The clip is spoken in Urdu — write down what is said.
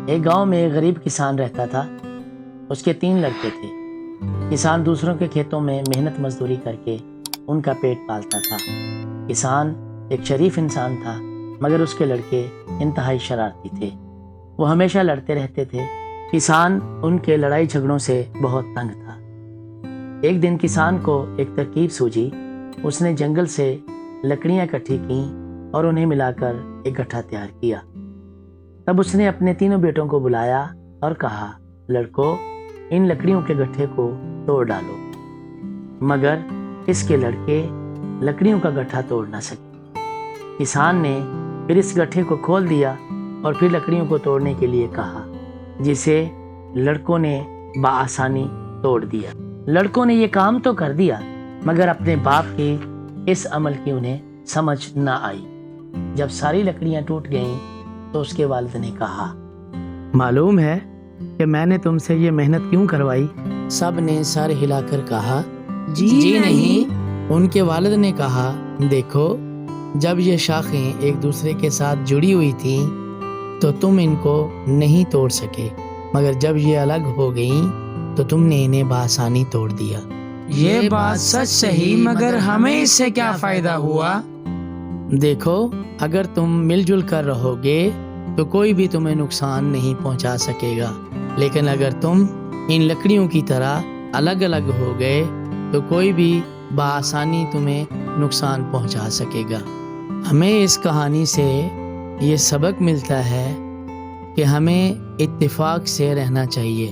ایک گاؤں میں ایک غریب کسان رہتا تھا۔ اس کے 3 لڑکے تھے۔ کسان دوسروں کے کھیتوں میں محنت مزدوری کر کے ان کا پیٹ پالتا تھا۔ کسان ایک شریف انسان تھا، مگر اس کے لڑکے انتہائی شرارتی تھے۔ وہ ہمیشہ لڑتے رہتے تھے۔ کسان ان کے لڑائی جھگڑوں سے بہت تنگ تھا۔ ایک دن کسان کو ایک ترکیب سوجھی۔ اس نے جنگل سے لکڑیاں اکٹھی کیں اور انہیں ملا کر ایک گٹھا تیار کیا۔ تب اس نے اپنے 3 بیٹوں کو بلایا اور کہا، لڑکو، ان لکڑیوں کے گٹھے کو توڑ ڈالو۔ مگر اس کے لڑکے لکڑیوں کا گٹھا توڑ نہ سکے۔ کسان نے پھر اس گٹھے کو کھول دیا اور پھر لکڑیوں کو توڑنے کے لیے کہا، جسے لڑکوں نے بآسانی توڑ دیا۔ لڑکوں نے یہ کام تو کر دیا، مگر اپنے باپ کے اس عمل کی انہیں سمجھ نہ آئی۔ جب ساری لکڑیاں ٹوٹ گئیں تو اس کے والد نے کہا، معلوم ہے کہ میں نے تم سے یہ محنت کیوں کروائی؟ سب نے سر ہلا کر کہا، جی نہیں۔ ان کے والد نے کہا، دیکھو، جب یہ شاخیں ایک دوسرے کے ساتھ جڑی ہوئی تھیں تو تم ان کو نہیں توڑ سکے، مگر جب یہ الگ ہو گئیں تو تم نے انہیں بآسانی توڑ دیا۔ یہ بات سچ صحیح، مگر ہمیں اس سے کیا فائدہ ہوا؟ دیکھو، اگر تم مل جل کر رہو گے تو کوئی بھی تمہیں نقصان نہیں پہنچا سکے گا، لیکن اگر تم ان لکڑیوں کی طرح الگ الگ ہو گئے تو کوئی بھی بآسانی تمہیں نقصان پہنچا سکے گا۔ ہمیں اس کہانی سے یہ سبق ملتا ہے کہ ہمیں اتفاق سے رہنا چاہیے۔